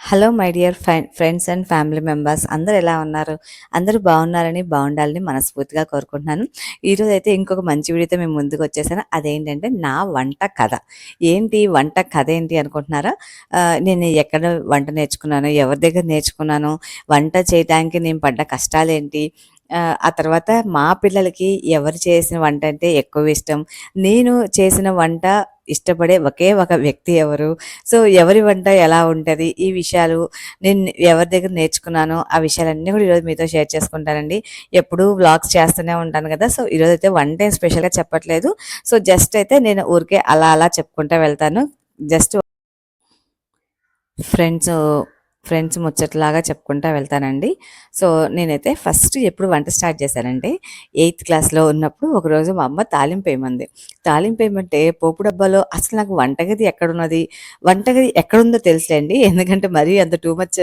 Hello my dear friends and family members, అందరూ ఎలా ఉన్నారు? అందరూ బాగున్నారని బాగుండాలని మనస్ఫూర్తిగా కోరుకుంటున్నాను. ఈరోజు అయితే ఇంకొక మంచి వీడియోతో మేము ముందుకు వచ్చేసాను. అదేంటంటే నా వంట కథ. ఏంటి వంట కథ ఏంటి అనుకుంటున్నారా? నేను ఎక్కడ వంట నేర్చుకున్నాను, ఎవరి దగ్గర నేర్చుకున్నాను, వంట చేయడానికి నేను పడ్డ కష్టాలేంటి, ఆ తర్వాత మా పిల్లలకి ఎవరు చేసిన వంట అంటే ఎక్కువ ఇష్టం, నేను చేసిన వంట ఇష్టపడే ఒకే ఒక వ్యక్తి ఎవరు, సో ఎవరి వంట ఎలా ఉంటుంది, ఈ విషయాలు నేను ఎవరి దగ్గర నేర్చుకున్నాను, ఆ విషయాలన్నీ కూడా ఈరోజు మీతో షేర్ చేసుకుంటానండి. ఎప్పుడూ వ్లాగ్స్ చేస్తూనే ఉంటాను కదా, సో ఈరోజు అయితే వంట ఏం స్పెషల్గా చెప్పట్లేదు. సో జస్ట్ అయితే నేను ఊరికే అలా అలా చెప్పుకుంటూ వెళ్తాను. జస్ట్ ఫ్రెండ్స్ ఫ్రెండ్స్ ముచ్చట్లాగా చెప్పుకుంటా వెళ్తానండి. సో నేనైతే ఫస్ట్ ఎప్పుడు వంట స్టార్ట్ చేశానంటే 8th క్లాస్లో ఉన్నప్పుడు ఒకరోజు మా అమ్మ తాలింపు వేయమంది. తాలింపు వేయమంటే పోపు డబ్బాలో అసలు నాకు వంటగది ఎక్కడున్నది, వంటగది ఎక్కడుందో తెలుసులేండి, ఎందుకంటే మరీ అంత టూ మచ్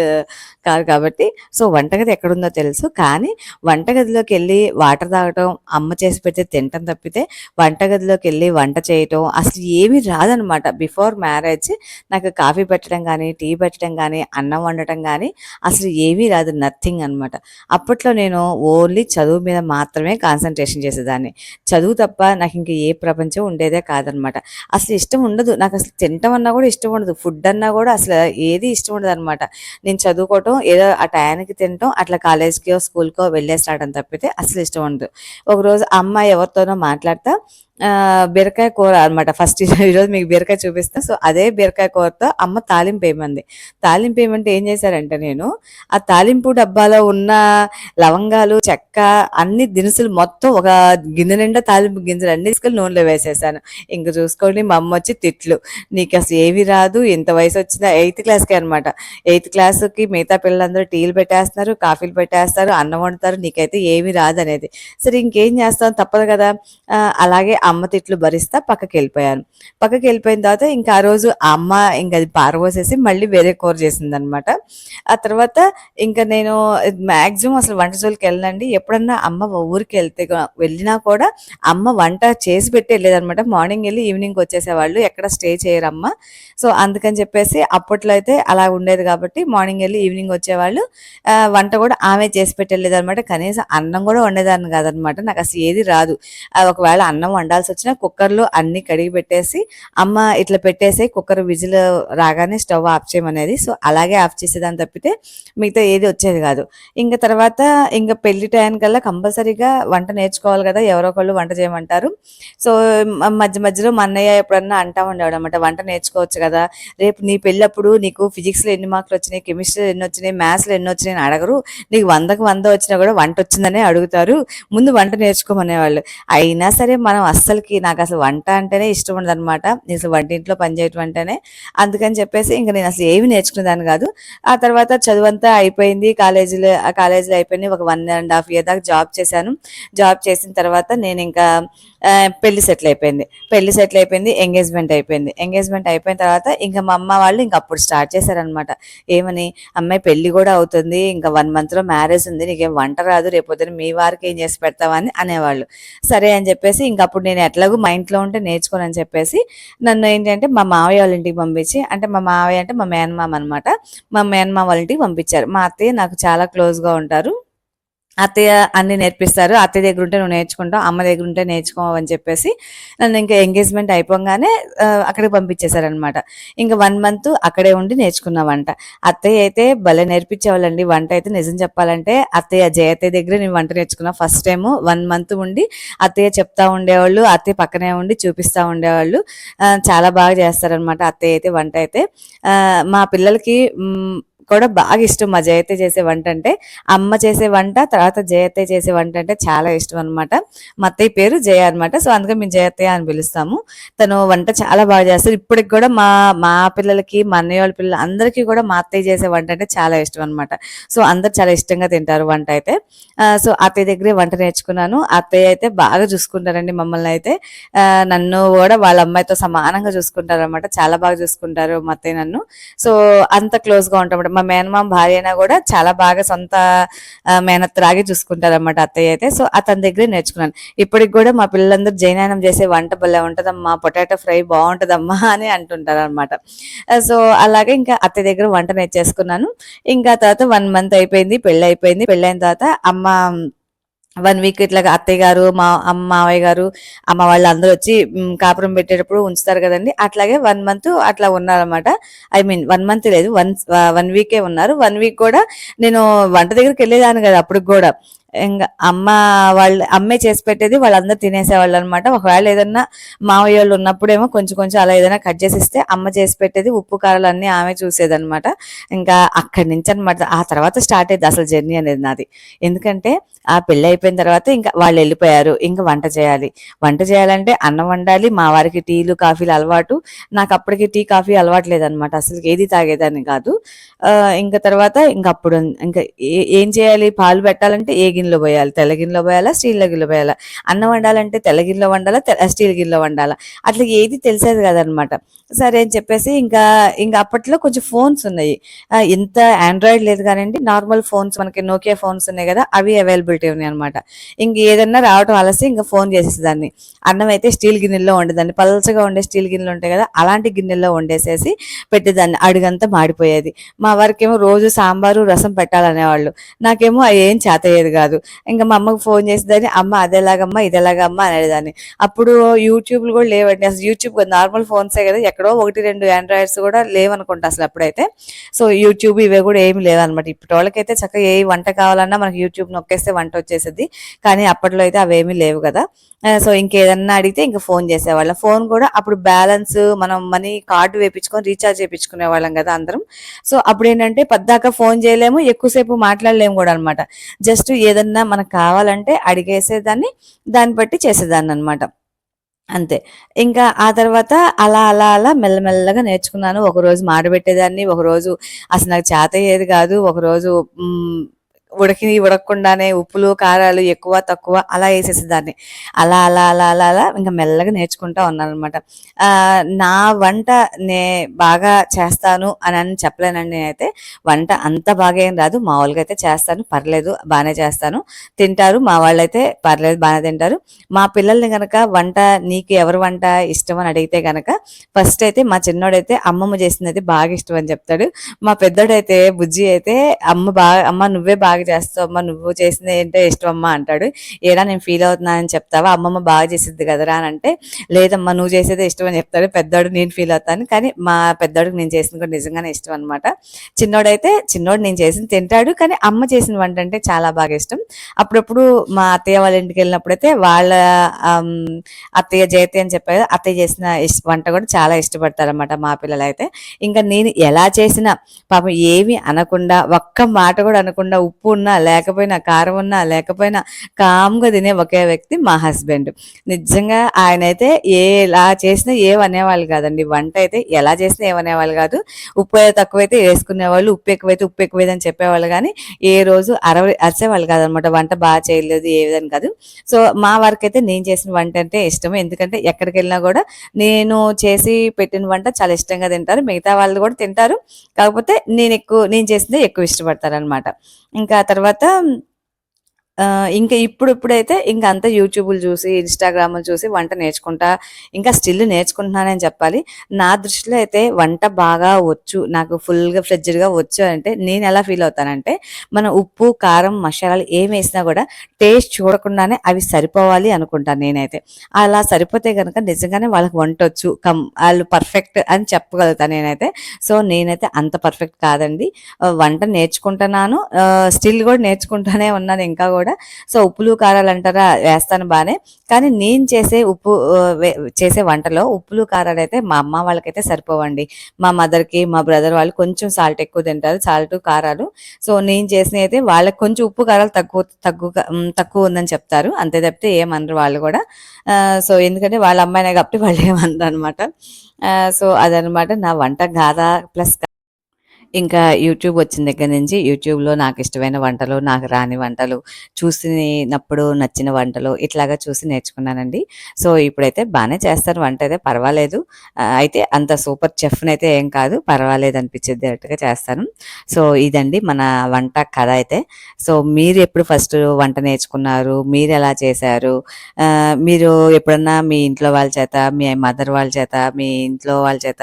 కాదు కాబట్టి. సో వంటగది ఎక్కడుందో తెలుసు, కానీ వంటగదిలోకి వెళ్ళి వాటర్ తాగటం, అమ్మ చేసి పెడితే తినటం తప్పితే వంటగదిలోకి వెళ్ళి వంట చేయటం అసలు ఏమీ రాదనమాట. బిఫోర్ మ్యారేజ్ నాకు కాఫీ పెట్టడం కానీ, టీ పెట్టడం కానీ, అన్నం వండటం కానీ అసలు ఏమీ రాదు, నథింగ్ అనమాట. అప్పట్లో నేను ఓన్లీ చదువు మీద మాత్రమే కాన్సన్ట్రేషన్ చేసేదాన్ని. చదువు తప్ప నాకు ఇంక ఏ ప్రపంచం ఉండేదే కాదనమాట. అసలు ఇష్టం ఉండదు నాకు, అసలు తినటం అన్నా కూడా ఇష్టం ఉండదు, ఫుడ్ అన్నా కూడా అసలు ఏది ఇష్టం ఉండదు అనమాట. నేను చదువుకోవటం, ఏదో ఆ టయానికి తినటం, అట్లా కాలేజ్కో స్కూల్కో వెళ్ళేసి రావడం తప్పితే అసలు ఇష్టం ఉండదు. ఒకరోజు అమ్మ ఎవరితోనో మాట్లాడతా బీరకాయ కూర అనమాట. ఫస్ట్ ఈరోజు మీకు బీరకాయ చూపిస్తా. సో అదే బీరకాయ కూరతో అమ్మ తాలింపు వేయమంది. తాలింపు వేయమంటే ఏం చేశారంటే, నేను ఆ తాలింపు డబ్బాలో ఉన్న లవంగాలు, చెక్క, అన్ని దినుసులు మొత్తం ఒక గిన్నె నిండా తాలింపు గింజలు అన్ని తీసుకెళ్ళి నూనెలో వేసేసాను. ఇంక చూసుకోండి, మా అమ్మ వచ్చి తిట్లు, నీకు అసలు ఏవి రాదు, ఇంత వయసు వచ్చిందా, 8th క్లాస్కి అనమాట. 8th క్లాస్కి మిగతా పిల్లలందరూ టీలు పెట్టేస్తున్నారు, కాఫీలు పెట్టేస్తారు, అన్నం వండుతారు, నీకైతే ఏమీ రాదు అనేది. సరే ఇంకేం చేస్తాం, తప్పదు కదా. అలాగే అమ్మ తిట్లు భరిస్తా పక్కకి వెళ్ళిపోయాను. పక్కకి వెళ్ళిపోయిన తర్వాత ఇంకా ఆ రోజు ఆ అమ్మ ఇంకా అది పారబోసేసి మళ్ళీ వేరే కూర చేసింది అనమాట. ఆ తర్వాత ఇంకా నేను మ్యాక్సిమం అసలు వంట జోలికి వెళ్ళనండి. ఎప్పుడన్నా అమ్మ ఊరికి వెళ్ళినా కూడా అమ్మ వంట చేసి పెట్టి వెళ్ళేదనమాట. మార్నింగ్ వెళ్ళి ఈవినింగ్ వచ్చేసేవాళ్ళు, ఎక్కడ స్టే చేయరు అమ్మ. సో అందుకని చెప్పేసి అప్పట్లో అయితే అలా ఉండేది కాబట్టి మార్నింగ్ వెళ్ళి ఈవినింగ్ వచ్చేవాళ్ళు. వంట కూడా ఆమె చేసి పెట్టి వెళ్ళేది అనమాట. కనీసం అన్నం కూడా వండేదాన్ని కాదనమాట, నాకు అసలు ఏది రాదు. ఒకవేళ అన్నం వండాల్సి వచ్చినా కుక్కర్లో అన్ని కడిగి పెట్టేసి అమ్మ ఇట్లా పెట్టేసి కుక్కర్ విజిల్ రాగానే స్టవ్ ఆఫ్ చేయమనేది. సో అలాగే ఆఫ్ చేసేదాన్ని తప్పితే మిగతా ఏది వచ్చేది కాదు. ఇంకా తర్వాత ఇంకా పెళ్లి టైంకల్లా కంపల్సరీగా వంట నేర్చుకోవాలి కదా, ఎవరో ఒకళ్ళు వంట చేయమంటారు. సో మధ్య మధ్యలో మా అన్నయ్య ఎప్పుడన్నా అంటా ఉండేవాడు అనమాట, వంట నేర్చుకోవచ్చు కదా, రేపు నీ పెళ్ళప్పుడు నీకు ఫిజిక్స్లో ఎన్ని మార్కులు వచ్చినాయి, కెమిస్ట్రీలో ఎన్ని వచ్చినాయి, మ్యాథ్స్లో ఎన్ని వచ్చినాయి అని అడగరు, నీకు 100కి 100 వచ్చినా కూడా వంట వచ్చిందనే అడుగుతారు, ముందు వంట నేర్చుకోమనేవాళ్ళు. అయినా సరే మనం అస్సలకి, నాకు అసలు వంట అంటేనే ఇష్టం ఉండదన్నమాట, అసలు వంటింట్లో పనిచేయటం అంటేనే. అందుకని చెప్పేసి ఇంకా నేను అసలు ఏమి నేర్చుకునేదాన్ని కాదు. ఆ తర్వాత చదువంతా అయిపోయింది, కాలేజీలో అయిపోయింది. ఒక 1.5 year దాకా జాబ్ చేశాను. జాబ్ చేసిన తర్వాత నేను ఇంకా పెళ్లి సెటిల్ అయిపోయింది, ఎంగేజ్మెంట్ అయిపోయిన తర్వాత ఇంకా మా అమ్మ వాళ్ళు ఇంకా అప్పుడు స్టార్ట్ చేశారనమాట. ఏమని, అమ్మాయి పెళ్లి కూడా అవుతుంది, ఇంకా 1 monthలో మ్యారేజ్ ఉంది, నీకేం వంట రాదు, రేపొద్దున మీ వారికి ఏం చేసి పెడతావని అనేవాళ్ళు. సరే అని చెప్పేసి ఇంక అప్పుడు నేను ఎట్లాగో మా ఇంట్లో ఉంటే నేర్చుకోనని చెప్పేసి నన్ను ఏంటంటే మా మావయ్య వాళ్ళ ఇంటికి పంపించి, అంటే మా మావయ్య అంటే మా మేనమామ అనమాట, మా మేనమామ వాళ్ళ ఇంటికి పంపించారు. మా అత్తయ్య నాకు చాలా క్లోజ్గా ఉంటారు. అత్తయ్య అన్ని నేర్పిస్తారు, అత్తయ్య దగ్గర ఉంటే నువ్వు నేర్చుకుంటావు, అమ్మ దగ్గర ఉంటే నేర్చుకోవు అని చెప్పేసి నన్ను ఇంకా ఎంగేజ్మెంట్ అయిపోగానే అక్కడికి పంపించేశారనమాట. ఇంకా 1 month అక్కడే ఉండి నేర్చుకున్న వంట. అత్తయ్య అయితే భలే నేర్పించేవాళ్ళండి వంట అయితే. నిజం చెప్పాలంటే జయ అత్తయ్య దగ్గర నేను వంట నేర్చుకున్నా ఫస్ట్ టైము. 1 month ఉండి అత్తయ్య చెప్తా ఉండేవాళ్ళు, అత్తయ్య పక్కనే ఉండి చూపిస్తూ ఉండేవాళ్ళు. చాలా బాగా చేస్తారనమాట అత్తయ్య అయితే వంట అయితే. మా పిల్లలకి కూడా బాగా ఇష్టం మా జయతే చేసే వంట అంటే. అమ్మ చేసే వంట తర్వాత జయత్తయ్య చేసే వంట అంటే చాలా ఇష్టం అనమాట. మా అత్తయ్య పేరు జయ అనమాట, సో అందుకని మేము జయత్తయ్య అని పిలుస్తాము. తను వంట చాలా బాగా చేస్తారు. ఇప్పటికి కూడా మా మా పిల్లలకి, మా అన్నయ్య వాళ్ళ పిల్లలు అందరికీ కూడా మా అత్తయ్య చేసే వంట అంటే చాలా ఇష్టం అనమాట. సో అందరు చాలా ఇష్టంగా తింటారు వంట అయితే. సో అత్తయ్య దగ్గరే వంట నేర్చుకున్నాను. అత్తయ్య అయితే బాగా చూసుకుంటారండి మమ్మల్ని అయితే. నన్ను కూడా వాళ్ళ అమ్మాయితో సమానంగా చూసుకుంటారు అనమాట, చాలా బాగా చూసుకుంటారు మా అత్తయ్య నన్ను. సో అంత క్లోజ్గా ఉంటాం. మా మేనమామ భార్య అయినా కూడా చాలా బాగా సొంత మేనత్తలాగే చూసుకుంటారన్నమాట అత్తయ్య అయితే. సో అతని దగ్గరే నేర్చుకున్నాను. ఇప్పటికి కూడా మా పిల్లలందరూ జైనానం చేసే వంట భలే ఉంటదమ్మా, పొటాటో ఫ్రై బాగుంటదమ్మా అని అంటుంటారు అనమాట. సో అలాగే ఇంకా అత్తయ్య దగ్గర వంట నేర్చేసుకున్నాను. ఇంకా తర్వాత 1 మంత్ అయిపోయింది, పెళ్ళి అయిపోయింది. పెళ్ళైన తర్వాత అమ్మ 1 వీక్ ఇట్లాగా అత్తయ్య గారు, మావయ్య గారు, అమ్మ వాళ్ళు అందరూ వచ్చి కాపురం పెట్టేటప్పుడు ఉంచుతారు కదండి, అట్లాగే 1 మంత్ అట్లా ఉన్నారనమాట. ఐ మీన్ 1 మంత్ లేదు, 1 వీకే ఉన్నారు. 1 వీక్ కూడా నేను వంట దగ్గరికి వెళ్ళేదాన్ని కదా అప్పుడు కూడా. ఇంకా అమ్మే చేసి పెట్టేది, వాళ్ళందరూ తినేసేవాళ్ళు అనమాట. ఒకవేళ ఏదన్నా మావయ్య వాళ్ళు ఉన్నప్పుడేమో కొంచెం కొంచెం అలా ఏదైనా కట్ చేసి ఇస్తే అమ్మ చేసి పెట్టేది, ఉప్పు కారాలు అన్నీ ఆమె చూసేదనమాట. ఇంకా అక్కడి నుంచి అనమాట ఆ తర్వాత స్టార్ట్ అయింది అసలు జర్నీ అనేది నాది. ఎందుకంటే ఆ పెళ్ళి అయిపోయిన తర్వాత ఇంకా వాళ్ళు వెళ్ళిపోయారు, ఇంకా వంట చేయాలి. వంట చేయాలంటే అన్నం వండాలి, మా వారికి టీలు కాఫీలు అలవాటు. నాకు అప్పటికి టీ కాఫీ అలవాటు లేదనమాట, అసలు ఏది తాగేదాన్ని కాదు. ఇంకా తర్వాత ఇంకా అప్పుడు ఇంకా ఏం చేయాలి, పాలు పెట్టాలంటే ఏ గిన్నెలో పోయాలి, తెల్ల గిన్నెలో పోయాలా స్టీల్లో గిన్నెలో పోయాలా, అన్నం వండాలంటే తెల్ల గిన్నెలో వండాలా స్టీల్ గిన్నెలో వండాలా, అట్లా ఏది తెలిసేది కదనమాట. సరే అని చెప్పేసి ఇంకా ఇంకా అప్పట్లో కొంచెం ఫోన్స్ ఉన్నాయి. ఇంత ఆండ్రాయిడ్ లేదు కానండి, నార్మల్ ఫోన్స్ మనకి నోకియా ఫోన్స్ ఉన్నాయి కదా, అవి అవైలబిలిటీ ఉన్నాయి అనమాట. ఇంక ఏదన్నా రావటం ఆలస్యం ఇంకా ఫోన్ చేసేసేదాన్ని. అన్నం అయితే స్టీల్ గిన్నెల్లో వండేదాన్ని, పలచగా ఉండే స్టీల్ గిన్నెలు ఉంటాయి కదా, అలాంటి గిన్నెల్లో వండేసేసి పెట్టేదాన్ని. అడుగంతా మాడిపోయేది. మా వారికేమో రోజు సాంబారు రసం పెట్టాలనేవాళ్ళు, నాకేమో అవి ఏం చేతయ్యేది కాదు. ఇంకా మా అమ్మకు ఫోన్ చేసేదాన్ని, అమ్మ అదేలాగమ్మా ఇదేలాగమ్మా అనేదాన్ని. అప్పుడు యూట్యూబ్లు కూడా లేవండి, అసలు యూట్యూబ్ నార్మల్ ఫోన్సే కదా, ఎక్కడో 1-2 ఆండ్రాయిడ్స్ కూడా లేవనుకుంటా అసలు అప్పుడైతే. సో యూట్యూబ్ ఇవే కూడా ఏమి లేవన్నమాట. ఇప్పటి వాళ్ళకైతే చక్కగా ఏ వంట కావాలన్నా మనకి యూట్యూబ్ నొక్కేస్తే వంట వచ్చేసింది, కానీ అప్పట్లో అయితే అవేమీ లేవు కదా. సో ఇంకేదన్నా అడిగితే ఇంకా ఫోన్ చేసేవాళ్ళం. ఫోన్ కూడా అప్పుడు బ్యాలెన్స్ మనం మనీ కార్డు వేయించుకొని రీఛార్జ్ చేయించుకునే వాళ్ళం కదా అందరం. సో అప్పుడు ఏంటంటే పద్దాక ఫోన్ చేయలేము, ఎక్కువసేపు మాట్లాడలేము కూడా అనమాట. జస్ట్ ఏదన్నా మనకు కావాలంటే అడిగేసేదాన్ని, దాన్ని బట్టి చేసేదాన్ని అనమాట, అంతే. ఇంకా ఆ తర్వాత అలా అలా అలా మెల్లమెల్లగా నేర్చుకున్నాను. ఒకరోజు మాడబెట్టేదాన్ని, ఒకరోజు అసలు నాకు చేతయ్యేది కాదు, ఒకరోజు ఉడకకుండానే ఉప్పులు కారాలు ఎక్కువ తక్కువ అలా వేసేసేదాన్ని. అలా అలా అలా అలా అలా ఇంకా మెల్లగా నేర్చుకుంటా ఉన్నాను అనమాట. నా వంట నే బాగా చేస్తాను అని చెప్పలేనండి. నేనైతే వంట అంత బాగా ఏం రాదు, మామూలుగా అయితే చేస్తాను, పర్లేదు బాగానే చేస్తాను, తింటారు మా వాళ్ళైతే, పర్లేదు బాగానే తింటారు. మా పిల్లల్ని కనుక వంట నీకు ఎవరు వంట ఇష్టం అని అడిగితే కనుక ఫస్ట్ అయితే మా చిన్నోడైతే అమ్మమ్మ చేసింది అయితే బాగా ఇష్టం అని చెప్తాడు. మా పెద్దోడైతే బుజ్జి అయితే అమ్మ నువ్వే బాగా చేస్తావు అమ్మ, నువ్వు చేసింది ఏంటో ఇష్టం అమ్మ అంటాడు. ఏడా నేను ఫీల్ అవుతున్నానని చెప్తావా, అమ్మమ్మ బాగా చేసిద్ది కదరా అని అంటే, లేదమ్మా నువ్వు చేసేదే ఇష్టం అని చెప్తాడు పెద్దోడు. నేను ఫీల్ అవుతాను, కానీ మా పెద్దోడికి నేను చేసింది కూడా నిజంగానే ఇష్టం అనమాట. చిన్నోడు నేను చేసింది తింటాడు, కానీ అమ్మ చేసిన వంట అంటే చాలా బాగా ఇష్టం. అప్పుడప్పుడు మా అత్తయ్య వాళ్ళ ఇంటికి వెళ్ళినప్పుడైతే వాళ్ళ అత్తయ్య జయతి అని చెప్పారు, అత్తయ్య చేసిన వంట కూడా చాలా ఇష్టపడతారన్నమాట మా పిల్లలు అయితే. ఇంకా నేను ఎలా చేసినా పాపం ఏమి అనకుండా, ఒక్క మాట కూడా అనకుండా, ఉప్పు ఉన్నా లేకపోయినా కారం ఉన్నా లేకపోయినా కామ్గా తినే ఒకే వ్యక్తి మా హస్బెండ్. నిజంగా ఆయన అయితే ఎలా చేసినా ఏమనేవాళ్ళు కాదండి. వంట అయితే ఎలా చేసినా ఏమనేవాళ్ళు కాదు. ఉప్పు తక్కువైతే వేసుకునేవాళ్ళు, ఉప్పు ఎక్కువైతే ఉప్పు ఎక్కువైందని చెప్పేవాళ్ళు, కానీ ఏ రోజు అరిసేవాళ్ళు కాదనమాట. వంట బాగా చేయలేదు ఏ విధంగా కాదు. సో మా వారికి అయితే నేను చేసిన వంట అంటే ఇష్టం, ఎందుకంటే ఎక్కడికి వెళ్ళినా కూడా నేను చేసి పెట్టిన వంట చాలా ఇష్టంగా తింటారు, మిగతా వాళ్ళు కూడా తింటారు. కాకపోతే నేను చేసిందే ఎక్కువ ఇష్టపడతారనమాట. ఇంకా తర్వాత ఇంకా ఇప్పుడైతే ఇంకా అంతా యూట్యూబ్లు చూసి ఇన్స్టాగ్రామ్లు చూసి వంట నేర్చుకుంటా, ఇంకా స్టిల్ నేర్చుకుంటున్నానని చెప్పాలి. నా దృష్టిలో అయితే వంట బాగా వచ్చు, నాకు ఫుల్గా ఫ్లెడ్జ్డ్గా వచ్చు అంటే నేను ఎలా ఫీల్ అవుతానంటే, మనం ఉప్పు కారం మసాలాలు ఏం వేసినా కూడా టేస్ట్ చూడకుండానే అవి సరిపోవాలి అనుకుంటాను నేనైతే. అలా సరిపోతే కనుక నిజంగానే వాళ్ళకి వంట వచ్చు, వాళ్ళు పర్ఫెక్ట్ అని చెప్పగలుగుతాను నేనైతే. సో నేనైతే అంత పర్ఫెక్ట్ కాదండి, వంట నేర్చుకుంటున్నాను, స్టిల్ కూడా నేర్చుకుంటూనే ఉన్నాను ఇంకా కూడా. సో ఉప్పులు కారాలు అంటారా, వేస్తాను బాగానే, కానీ నేను చేసే వంటలో ఉప్పులు కారాలు అయితే మా అమ్మ వాళ్ళకైతే సరిపోవండి. మా మదర్కి మా బ్రదర్ వాళ్ళు కొంచెం సాల్ట్ ఎక్కువ తింటారు, సాల్ట్ కారాలు. సో నేను చేసిన అయితే వాళ్ళకి కొంచెం ఉప్పు కారాలు తక్కువ ఉందని చెప్తారు, అంతే తప్పితే ఏమనరు వాళ్ళు కూడా. సో ఎందుకంటే వాళ్ళ అమ్మాయినే కాబట్టి వాళ్ళు ఏమనరు అనమాట. సో అదనమాట నా వంట గాథ ప్లస్ ఇంకా యూట్యూబ్ వచ్చిన దగ్గర నుంచి యూట్యూబ్‌లో నాకిష్టమైన వంటలు, నాకు రాని వంటలు, చూసినప్పుడు నచ్చిన వంటలు ఇట్లాగా చూసి నేర్చుకున్నానండి. సో, ఇప్పుడైతే బానే చేస్తాను వంటయితే పర్వాలేదు. అయితే అంత సూపర్ చెఫ్‌నయితే ఏం కాదు. పర్వాలేదనిపిచ్చేటట్టుగా చేస్తాను. సో, ఇదండి మన వంట కథ అయితే. సో, మీరెప్పుడు ఫస్ట్ వంట నేర్చుకున్నారు? మీరెలా చేశారు? మీరు ఎప్పుడన్నా మీ ఇంట్లో వాళ్ళ చేత, మీ మదర్ వాళ్ళ చేత, మీ ఇంట్లో వాళ్ళ చేత,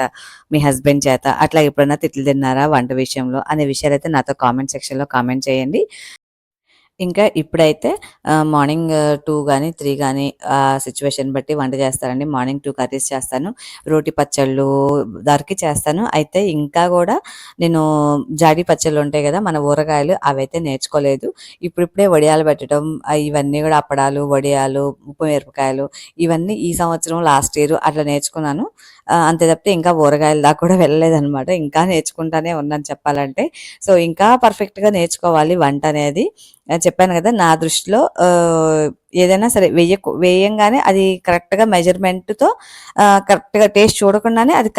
మీ హస్బెండ్ చేత అట్లా ఎప్పుడన్నా తిట్లు తిన్నారా వంట విషయంలో అనే విషయాలైతే నాతో కామెంట్ సెక్షన్‌లో కామెంట్ చేయండి. ఇంకా ఇప్పుడైతే మార్నింగ్ 2 గాని, 3 గాని సిట్యుయేషన్ బట్టి వంట చేస్తానండి. మార్నింగ్ 2 కర్రీస్ చేస్తాను. రోటి పచ్చళ్ళు వరకి చేస్తాను. అయితే ఇంకా గూడా నేను జాడీ పచ్చళ్ళుంటాయి గదా! మన ఊరగాయలు అవైతే నేర్చుకోలేదు. ఇప్పుడిప్పుడే వడియాలు పెట్టడం ఇవన్నీ గూడా అప్పడాలు, వడియాలు, ఉప్పు మిరపకాయలు ఇవన్నీ ఈ సంవత్సరం లాస్ట్ ఇయర్ అట్లా నేర్చుకున్నాను. అంతే తప్పితే ఇంకా ఊరగాయల దాకా కూడా వెళ్ళలేదనమాట. ఇంకా నేర్చుకుంటానే ఉన్నాను చెప్పాలంటే. సో, ఇంకా పర్ఫెక్ట్‌గా నేర్చుకోవాలి వంటనేది. చెప్పాను గదా! నా దృష్టిలో ఏదైనా సరే వేయంగానే అది కరెక్ట్‌గా మెజర్‌మెంట్‌తో కరెక్ట్‌గా టేస్ట్ చూడకుండానే అది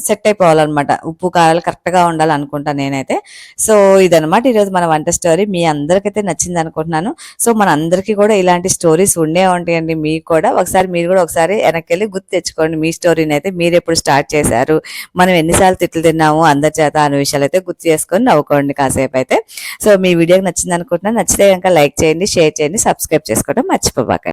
సెట్ అయిపోవాలనమాట. ఉప్పు, కారాలు కరెక్ట్‌గా ఉండాలనుకుంటా నేనైతే. సో, ఇదనమాట ఈరోజు మన వంట స్టోరీ. మీ అందరికైతే నచ్చిందనుకుంటున్నాను. సో, మనందరికీ కూడా ఇలాంటి స్టోరీస్ ఉండే ఉంటాయండి మీకు కూడా. ఒకసారి మీరు గూడా ఒకసారి వెనక్కెళ్ళి గుర్తు తెచ్చుకోండి మీ స్టోరీనైతే. మీరెప్పుడు స్టార్ట్ చేశారు? మనం ఎన్ని సార్లు తిట్లు తిన్నాము అందరి చేత అనే విషయాలైతే గుర్తు చేసుకొని నవ్వుకోండి కాసేపైతే. సో, మీ వీడియోకి నచ్చిందనుకుంటున్నాను. నచ్చితే గనక లైక్ చేయండి, షేర్ చేయండి, సబ్స్క్రైబ్ చేసుకోవడం మర్చిపోబాకండి.